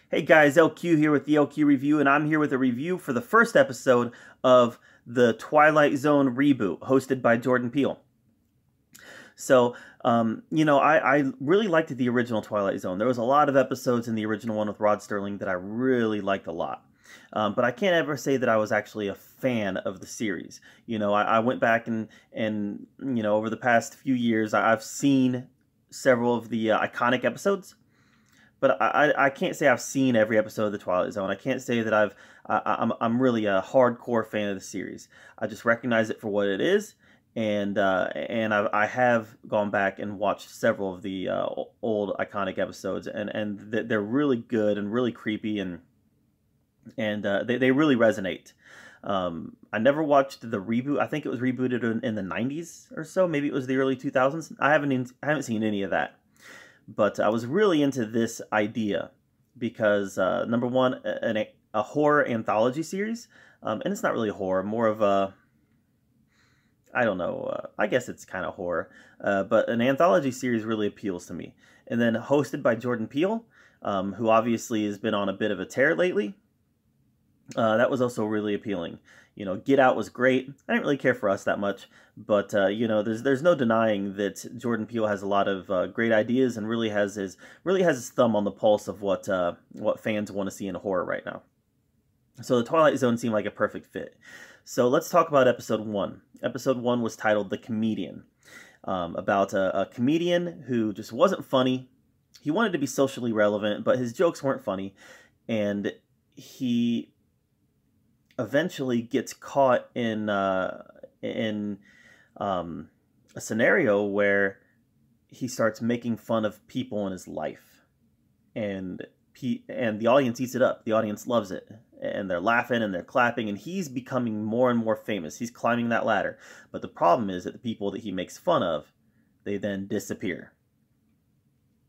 Hey guys, LQ here with the LQ Review, and I'm here with a review for the first episode of the Twilight Zone reboot, hosted by Jordan Peele. So, I really liked the original Twilight Zone. There was a lot of episodes in the original one with Rod Serling that I really liked a lot. But I can't ever say that I was actually a fan of the series. I went back and over the past few years, I've seen several of the iconic episodes, but I can't say I've seen every episode of the Twilight Zone. I can't say that I'm really a hardcore fan of the series. I just recognize it for what it is, and I have gone back and watched several of the old iconic episodes, and they're really good and really creepy, and they really resonate. I never watched the reboot. I think it was rebooted in the 90s or so. Maybe it was the early 2000s. I haven't seen any of that. But I was really into this idea because, number one, a horror anthology series, and it's not really a horror, more of a, I don't know, I guess it's kind of horror, but an anthology series really appeals to me. And then hosted by Jordan Peele, who obviously has been on a bit of a tear lately, that was also really appealing. Get Out was great. I didn't really care for Us that much, but there's no denying that Jordan Peele has a lot of great ideas and really has his thumb on the pulse of what fans want to see in horror right now. So the Twilight Zone seemed like a perfect fit. So let's talk about episode 1. Episode 1 was titled "The Comedian," about a comedian who just wasn't funny. He wanted to be socially relevant, but his jokes weren't funny, and he eventually gets caught in a scenario where he starts making fun of people in his life, and the audience eats it up. The audience loves it, and they're laughing and they're clapping, and he's becoming more and more famous. He's climbing that ladder, but the problem is that the people that he makes fun of, they then disappear.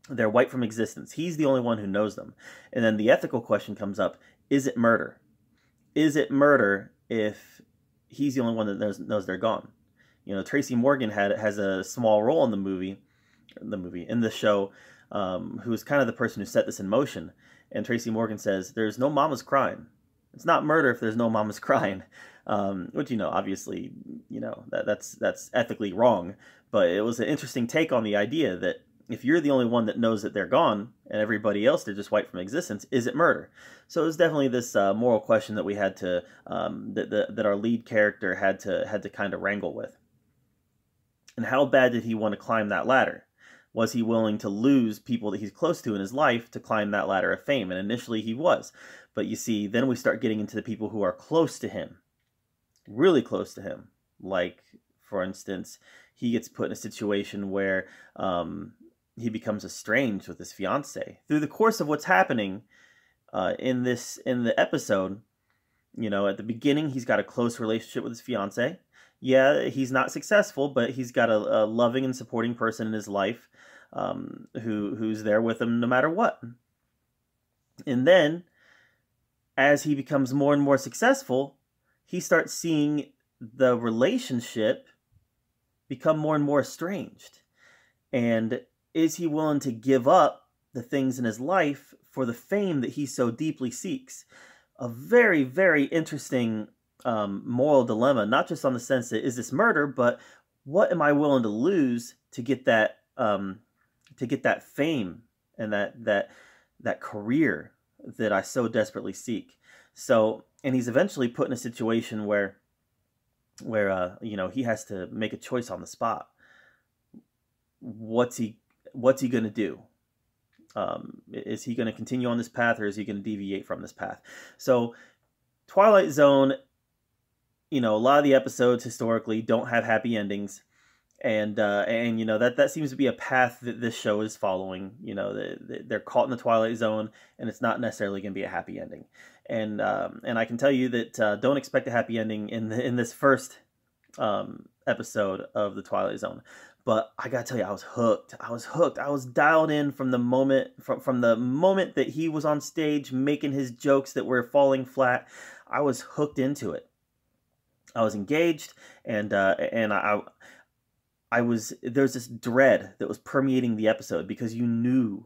They're wiped from existence. He's the only one who knows them. And then the ethical question comes up: is it murder? Is it murder if he's the only one that knows they're gone? Tracy Morgan has a small role in the show, who is kind of the person who set this in motion. And Tracy Morgan says, "There's no mamas crying. It's not murder if there's no mamas crying," which obviously that's ethically wrong. But it was an interesting take on the idea that if you're the only one that knows that they're gone and everybody else they're just wiped from existence, is it murder? So it was definitely this moral question that we had to that our lead character had to kind of wrangle with. And how bad did he want to climb that ladder? Was he willing to lose people that he's close to in his life to climb that ladder of fame? And initially he was. But you see, then we start getting into the people who are close to him, really close to him. Like, for instance, he gets put in a situation where he becomes estranged with his fiance. Through the course of what's happening in the episode, at the beginning, he's got a close relationship with his fiance. Yeah, he's not successful, but he's got a loving and supporting person in his life, who's there with him no matter what. And then, as he becomes more and more successful, he starts seeing the relationship become more and more estranged. And is he willing to give up the things in his life for the fame that he so deeply seeks? A very, very interesting moral dilemma, not just on the sense that is this murder, but what am I willing to lose to get that fame and that career that I so desperately seek? So, and he's eventually put in a situation where he has to make a choice on the spot. What's he going to do? Is he going to continue on this path, or is he going to deviate from this path? So Twilight Zone, a lot of the episodes historically don't have happy endings, and that seems to be a path that this show is following. They're caught in the Twilight Zone, and it's not necessarily going to be a happy ending. And I can tell you that don't expect a happy ending in this first episode of the Twilight Zone. But I gotta tell you, I was hooked. I was dialed in from the moment that he was on stage making his jokes that were falling flat. I was hooked into it. I was engaged, and I was, there's this dread that was permeating the episode because you knew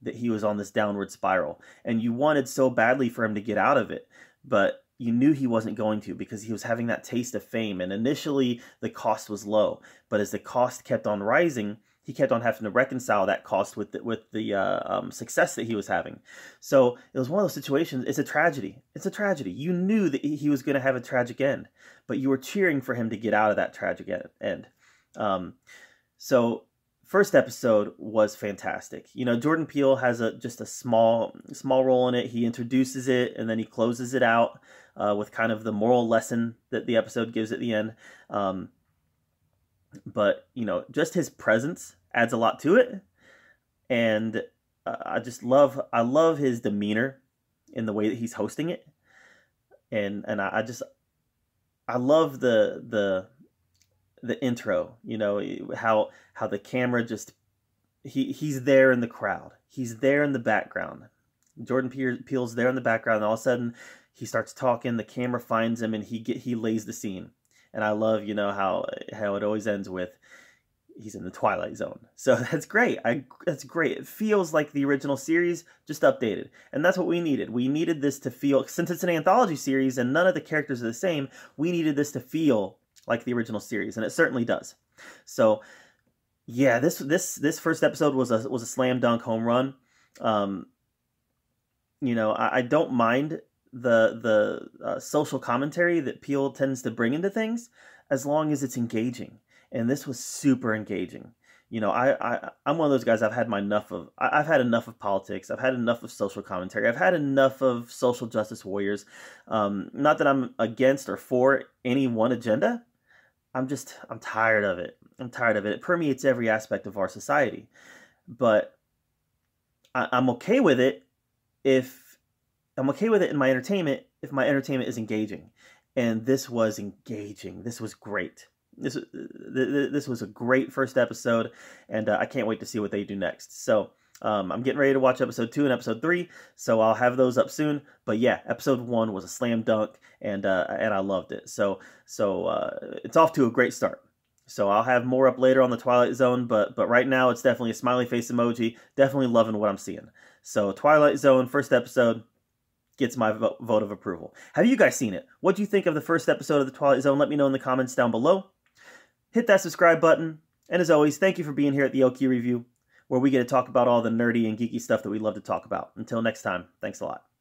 that he was on this downward spiral, and you wanted so badly for him to get out of it, but you knew he wasn't going to, because he was having that taste of fame, and initially the cost was low, but as the cost kept on rising, he kept on having to reconcile that cost with the success that he was having. So it was one of those situations. It's a tragedy. It's a tragedy. You knew that he was going to have a tragic end, but you were cheering for him to get out of that tragic end. So first episode was fantastic. You know, Jordan Peele has just a small role in it. He introduces it and then he closes it out with kind of the moral lesson that the episode gives at the end. But, you know, just his presence adds a lot to it. And I love his demeanor in the way that he's hosting it. And I love the intro, you know, how the camera just, he's there in the crowd. He's there in the background. Jordan Peele's there in the background, and all of a sudden he starts talking, the camera finds him, and he lays the scene. And I love, you know, how it always ends with, he's in the Twilight Zone. So that's great. That's great. It feels like the original series, just updated. And that's what we needed. We needed this to feel, since it's an anthology series and none of the characters are the same, we needed this to feel like the original series, and it certainly does. So yeah, this first episode was a slam dunk home run. You know, I don't mind the social commentary that Peele tends to bring into things, as long as it's engaging. And this was super engaging. You know, I'm one of those guys. I've had enough of politics. I've had enough of social commentary. I've had enough of social justice warriors. Not that I'm against or for any one agenda. I'm tired of it. I'm tired of it. It permeates every aspect of our society. But I'm okay with it in my entertainment, if my entertainment is engaging. And this was engaging. This was great. This was a great first episode, and I can't wait to see what they do next. So I'm getting ready to watch episode 2 and episode 3, so I'll have those up soon. But yeah, episode 1 was a slam dunk, and I loved it. So it's off to a great start. So I'll have more up later on the Twilight Zone, but right now it's definitely a smiley face emoji. Definitely loving what I'm seeing. So Twilight Zone, first episode, gets my vote of approval. Have you guys seen it? What do you think of the first episode of the Twilight Zone? Let me know in the comments down below. Hit that subscribe button. And as always, thank you for being here at the LQ Review, where we get to talk about all the nerdy and geeky stuff that we love to talk about. Until next time, thanks a lot.